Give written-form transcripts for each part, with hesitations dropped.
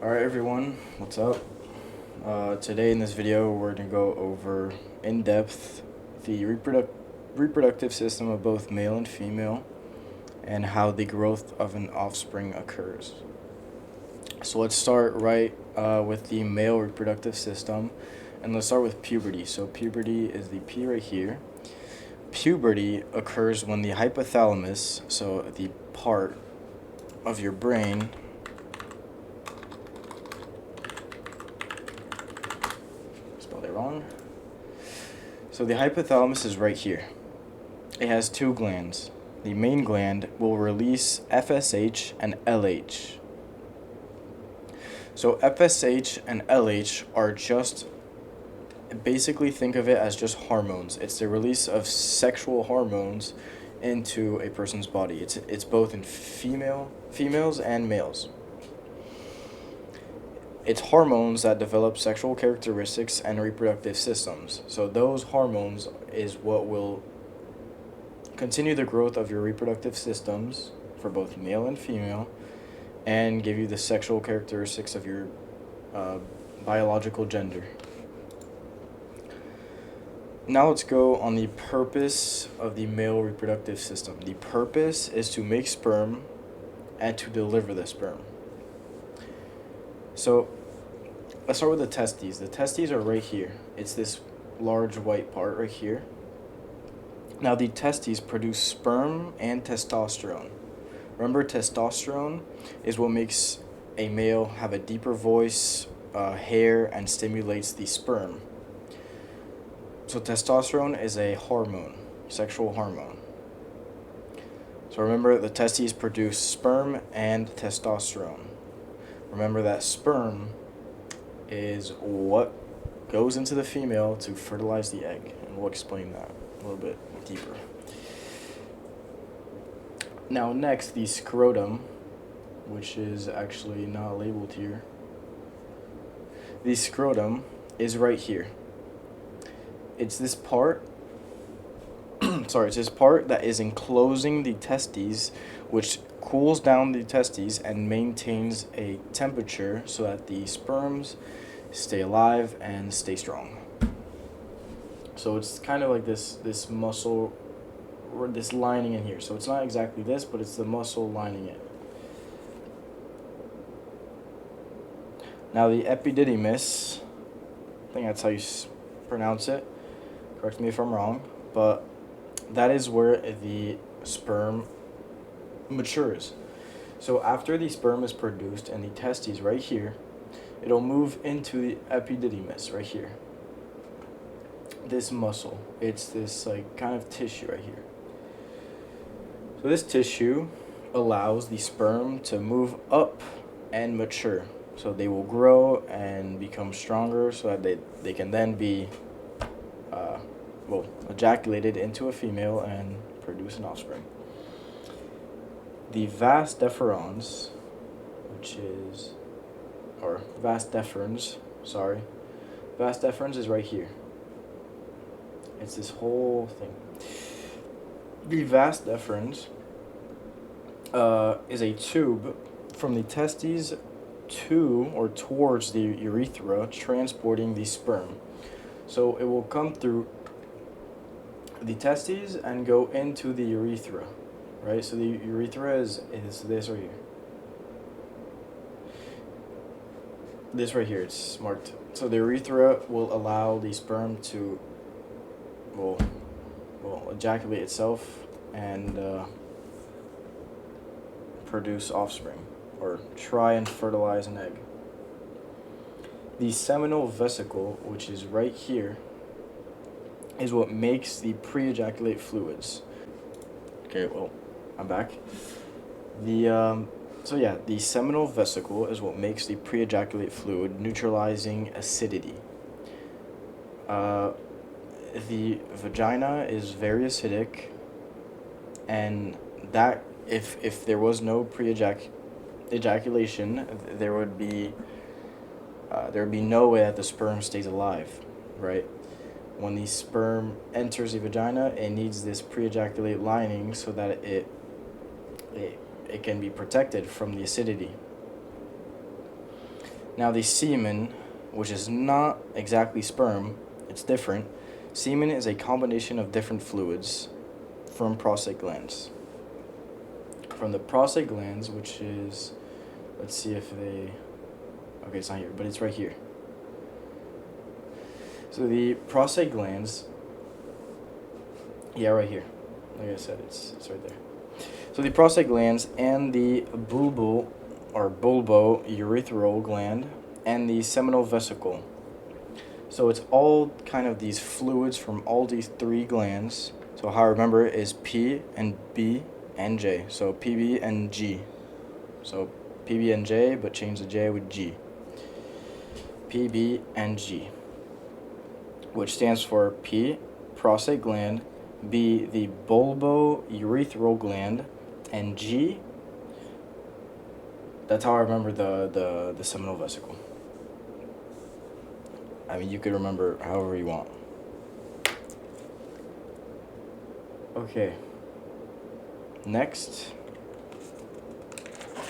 Alright everyone, what's up? Today in this video we're going to go over in depth the reproductive system of both male and female and how the growth of an offspring occurs. So let's start with the male reproductive system, and let's start with puberty. So puberty is the P right here. Puberty occurs when the hypothalamus, so the part of your brain wrong. So the hypothalamus is right here. It has two glands. The main gland will release FSH and LH. So FSH and LH are just, basically think of it as just hormones. It's the release of sexual hormones into a person's body. It's both in females and males. It's hormones that develop sexual characteristics and reproductive systems. So those hormones is what will continue the growth of your reproductive systems for both male and female and give you the sexual characteristics of your biological gender. Now let's go on the purpose of the male reproductive system. The purpose is to make sperm and to deliver the sperm. So let's start with the testes. The testes are right here. It's this large white part right here. Now the testes produce sperm and testosterone. Remember, testosterone is what makes a male have a deeper voice, hair, and stimulates the sperm. So testosterone is a hormone, sexual hormone. So remember, the testes produce sperm and testosterone. Remember that sperm is what goes into the female to fertilize the egg, and we'll explain that a little bit deeper. Now next, the scrotum, which is actually not labeled here. The scrotum is right here. It's this part, it's this part that is enclosing the testes, which cools down the testes and maintains a temperature so that the sperms stay alive and stay strong. So it's kind of like this muscle, or this lining in here. So it's not exactly this, but it's the muscle lining it. Now the epididymis, I think that's how you pronounce it. Correct me if I'm wrong, but that is where the sperm matures. So after the sperm is produced and the testes right here, it'll move into the epididymis right here. This muscle, it's this like kind of tissue right here. So this tissue allows the sperm to move up and mature. So they will grow and become stronger so that they can then be ejaculated into a female and produce an offspring. The vas deferens, vas deferens is right here. It's this whole thing. The vas deferens is a tube from the testes to or towards the urethra, transporting the sperm. So it will come through the testes and go into the urethra, right? So the urethra is this right here. This right here, it's marked. So the urethra will allow the sperm to ejaculate itself and produce offspring, or try and fertilize an egg. The seminal vesicle, which is right here, is what makes the pre-ejaculate fluids. Okay, well, I'm back. The seminal vesicle is what makes the pre-ejaculate fluid, neutralizing acidity. The vagina is very acidic, and that if there was no ejaculation, there would be no way that the sperm stays alive, right? When the sperm enters the vagina, it needs this pre-ejaculate lining so that it can be protected from the acidity. Now the semen, which is not exactly sperm, it's different. Semen is a combination of different fluids from prostate glands. From the prostate glands, which is, let's see if they, okay, it's not here, but it's right here. So the prostate glands, yeah, right here. Like I said, it's right there. So the prostate glands and the bulbourethral gland and the seminal vesicle. So it's all kind of these fluids from all these three glands. So how I remember it is P and B and J. So PB and G. So PB and J, but change the J with G. PB and G, which stands for P, prostate gland, B, the bulbourethral gland, and G, that's how I remember the seminal vesicle. I mean, you could remember however you want. Okay. Next,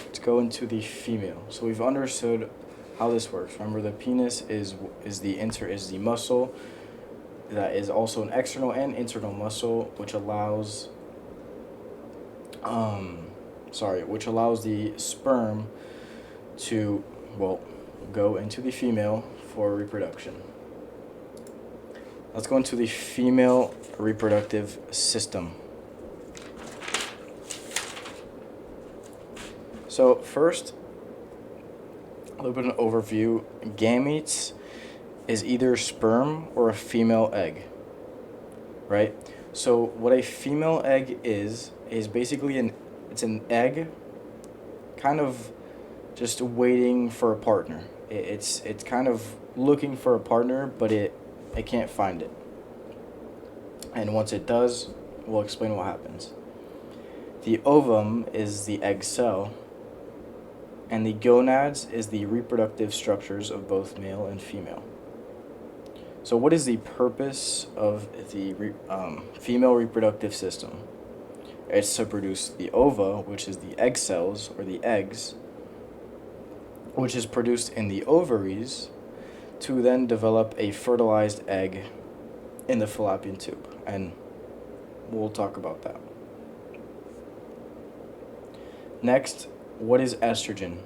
let's go into the female. So we've understood how this works. Remember, the penis is the muscle that is also an external and internal muscle, which allows the sperm to, well, go into the female for reproduction. Let's go into the female reproductive system. So first, a little bit of an overview. Gametes is either sperm or a female egg, right? So what a female egg is basically it's an egg kind of just waiting for a partner. It's kind of looking for a partner, but it can't find it. And once it does, we'll explain what happens. The ovum is the egg cell, and the gonads is the reproductive structures of both male and female. So what is the purpose of the female reproductive system? It's to produce the ova, which is the egg cells or the eggs, which is produced in the ovaries, to then develop a fertilized egg in the fallopian tube. And we'll talk about that. Next, what is estrogen?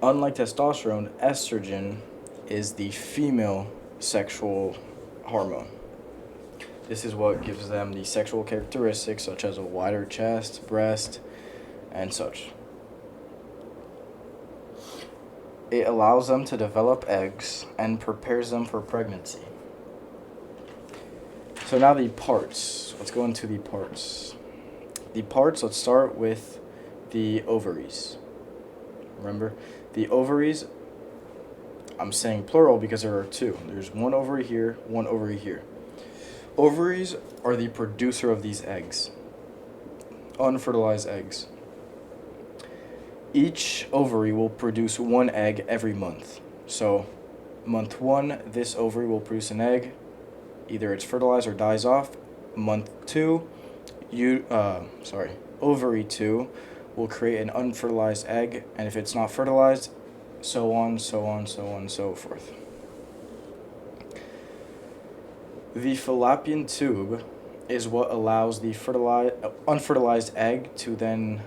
Unlike testosterone, estrogen is the female sexual hormone. This is what gives them the sexual characteristics such as a wider chest, breast, and such. It allows them to develop eggs and prepares them for pregnancy. So now the parts. Let's go into the parts. Let's start with the ovaries. Remember, the ovaries, I'm saying plural because there are two. There's one ovary here, one ovary here. Ovaries are the producer of these eggs, unfertilized eggs. Each ovary will produce one egg every month. So, month 1, this ovary will produce an egg. Either it's fertilized or dies off. Month 2, ovary 2 will create an unfertilized egg, and if it's not fertilized, so on, so forth. The fallopian tube is what allows the unfertilized egg to then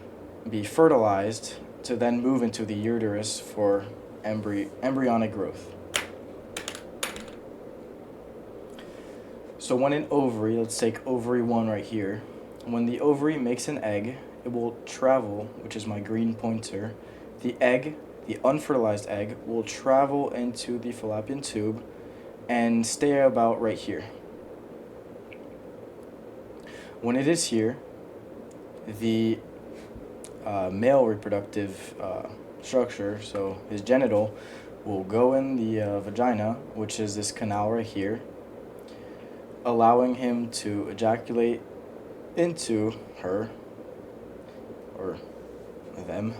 be fertilized, to then move into the uterus for embryonic growth. So when an ovary, let's take ovary 1 right here, when the ovary makes an egg, it will travel, which is my green pointer, the unfertilized egg will travel into the fallopian tube and stay about right here. When it is here, the male reproductive structure, so his genital, will go in the vagina, which is this canal right here, allowing him to ejaculate into her, or them,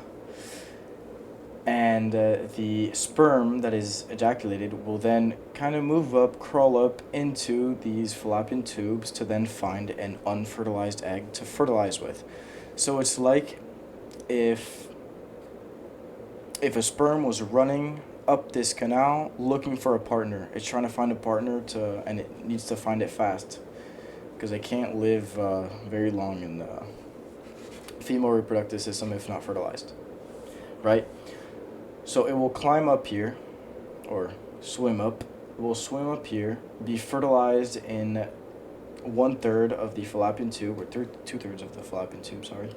and the sperm that is ejaculated will then kind of move up, crawl up into these fallopian tubes to then find an unfertilized egg to fertilize with. So it's like if if a sperm was running up this canal looking for a partner, it's trying to find a partner and it needs to find it fast because they can't live very long in the female reproductive system if not fertilized, right? So it will climb up here, or swim up. It will swim up here, be fertilized in 1/3 of the fallopian tube, or 2/3 of the fallopian tube, sorry.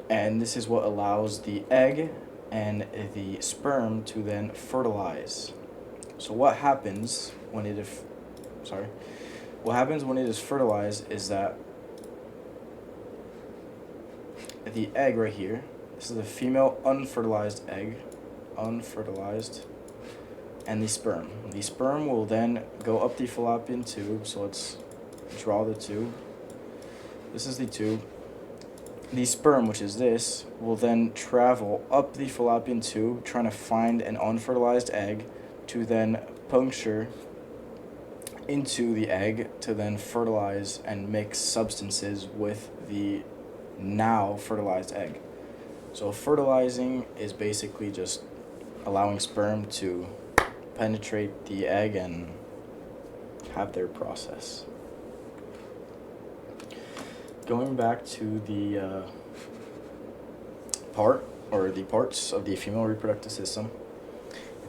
And this is what allows the egg and the sperm to then fertilize. So what happens when it is, what happens when it is fertilized is that the egg right here, this is the female unfertilized egg, unfertilized, and the sperm. The sperm will then go up the fallopian tube, so let's draw the tube. This is the tube. The sperm, which is this, will then travel up the fallopian tube trying to find an unfertilized egg to then puncture into the egg to then fertilize and mix substances with the now fertilized egg. So fertilizing is basically just allowing sperm to penetrate the egg and have their process. Going back to the parts of the female reproductive system,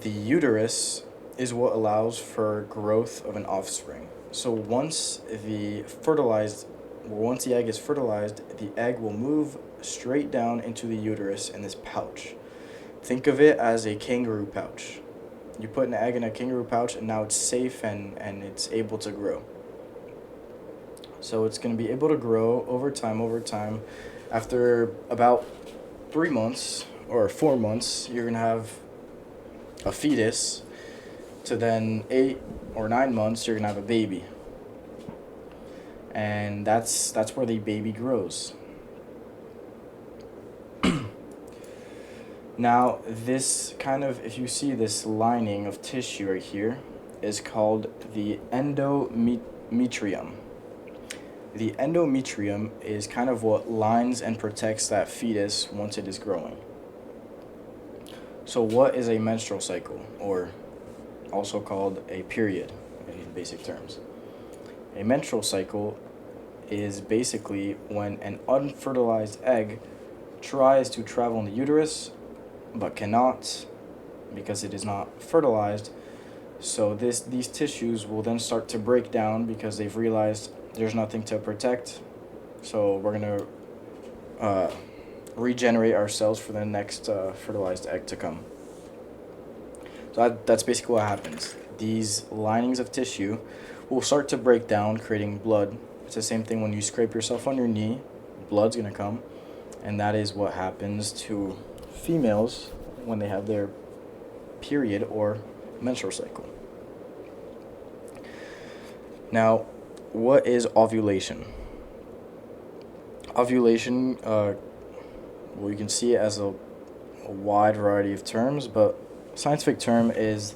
the uterus is what allows for growth of an offspring. So once the egg is fertilized, the egg will move straight down into the uterus in this pouch. Think of it as a kangaroo pouch. You put an egg in a kangaroo pouch and now it's safe and it's able to grow. So it's going to be able to grow over time. After about 3 months or 4 months, you're going to have a fetus. To then 8 or 9 months, you're going to have a baby. And that's where the baby grows. Now, this kind of, if you see this lining of tissue right here, is called the endometrium. The endometrium is kind of what lines and protects that fetus once it is growing. So what is a menstrual cycle, or also called a period in basic terms? A menstrual cycle is basically when an unfertilized egg tries to travel in the uterus but cannot because it is not fertilized. So these tissues will then start to break down because they've realized there's nothing to protect. So we're going to regenerate ourselves for the next fertilized egg to come. So that's basically what happens. These linings of tissue will start to break down, creating blood. It's the same thing when you scrape yourself on your knee, blood's going to come. And that is what happens to females when they have their period or menstrual cycle. Now, what is ovulation? Ovulation, well, you can see it as a wide variety of terms, but scientific term is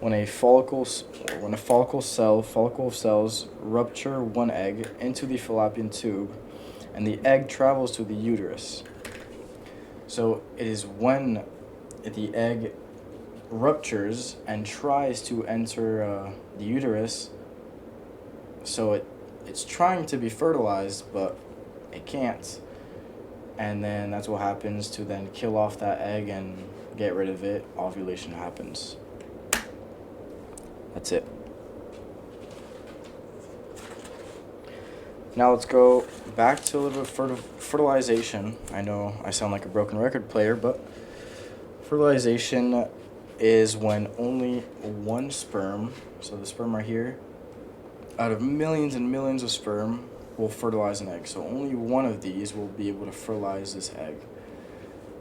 when a follicle of cells rupture one egg into the fallopian tube, and the egg travels to the uterus. So it is when the egg ruptures and tries to enter the uterus. So it's trying to be fertilized, but it can't. And then that's what happens to then kill off that egg and get rid of it. Ovulation happens. That's it. Now let's go back to a little bit of fertilization. I know I sound like a broken record player, but fertilization is when only one sperm, so the sperm right here, out of millions and millions of sperm will fertilize an egg. So only one of these will be able to fertilize this egg.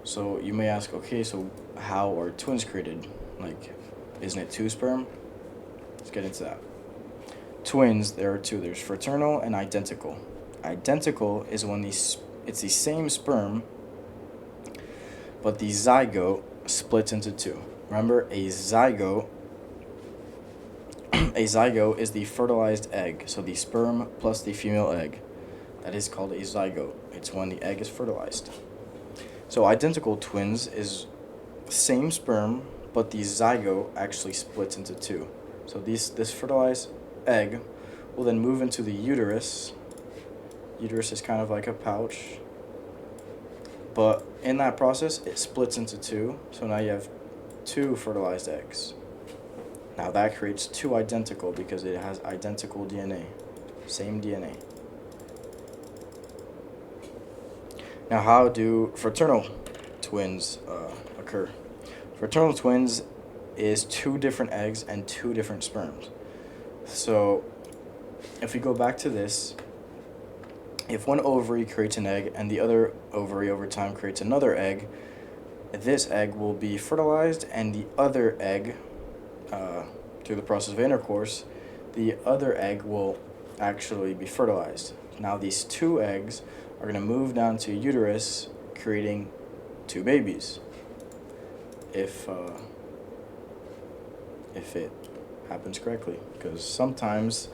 So you may ask, okay, so how are twins created? Like, isn't it two sperm? Let's get into that. Twins, there are two. There's fraternal and identical. Identical is when it's the same sperm, but the zygote splits into two. Remember, a zygote is the fertilized egg. So the sperm plus the female egg. That is called a zygote. It's when the egg is fertilized. So identical twins is same sperm, but the zygote actually splits into two. So this fertilized egg will then move into the uterus. Uterus is kind of like a pouch, but in that process, it splits into two. So now you have two fertilized eggs. Now that creates two identical because it has identical DNA, same DNA. Now, how do fraternal twins occur? Fraternal twins is two different eggs and two different sperms. So if we go back to this, if one ovary creates an egg and the other ovary over time creates another egg, this egg will be fertilized, and the other egg, through the process of intercourse, the other egg will actually be fertilized. Now these two eggs are going to move down to uterus, creating two babies. If it happens correctly, because sometimes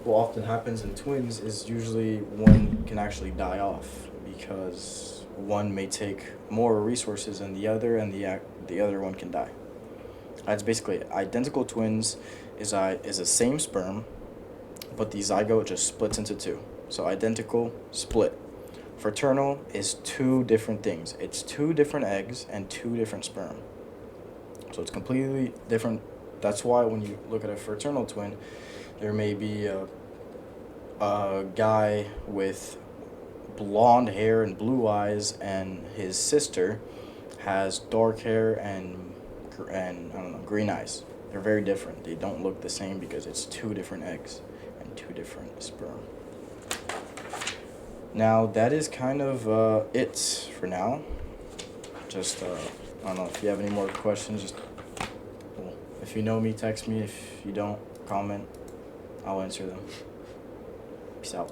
what often happens in twins is usually one can actually die off because one may take more resources than the other, and the other one can die. That's basically it. Identical twins is the same sperm, but the zygote just splits into two. So identical, split. Fraternal is two different things. It's two different eggs and two different sperm. So it's completely different. That's why when you look at a fraternal twin, there may be a guy with blonde hair and blue eyes, and his sister has dark hair and I don't know, green eyes. They're very different. They don't look the same because it's two different eggs and two different sperm. Now that is kind of it for now. Just I don't know if you have any more questions. Just if you know me, text me. If you don't, comment. I'll answer them. Peace out.